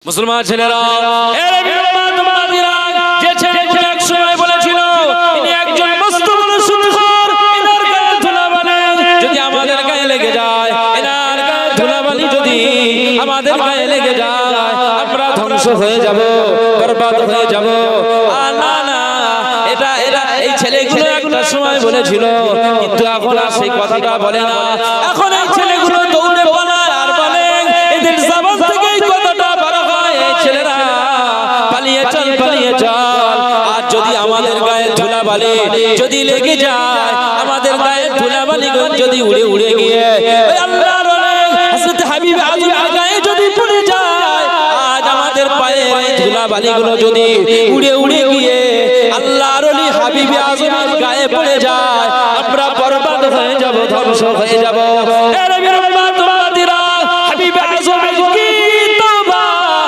মুসলমান ছেলেরা, এরে বিরমান তোমাদিরা, যে ছেলেগুলো এক সময় বলেছিল ইনি একজন মস্ত বড় সুন্দর, এনার গায়ে ধুলাবালি যদি আমাদের গায়ে লেগে যায়, এনার গায়ে ধুলাবালি যদি আমাদের গায়ে লেগে যায়, আমরা ধ্বংস হয়ে যাব, বরবাদ হয়ে যাব। না না, এটা এরা এই ছেলেগুলো একটা সময় বলেছিল, কিন্তু এখন আর সেই কথাটা বলে না। এখন এই ছেলেগুলো দৌড়ে পালায় আর বলে, এদের জবান থেকে এই কথাটা বার হয়, এই ছেলেরা পালিয়ে চল, পালিয়ে চল। আর যদি আমাদের গায়ে ধুলাবালি যদি লেগে যায়, আমাদের গায়ে ধুলাবালি যদি উড়ে উড়ে গিয়ে ওই আল্লাহর হযরত হাবিব আজমের গায়ে যদি পড়ে যায়, আজ আমাদের পায়ে এই ধুলাবালিগুলো যদি উড়ে উড়ে গিয়ে আল্লাহর ওলি হাবিব আজমের গায়ে পড়ে যায়, আমরা বরবাদ হয়ে যাব, ধ্বংস হয়ে যাব।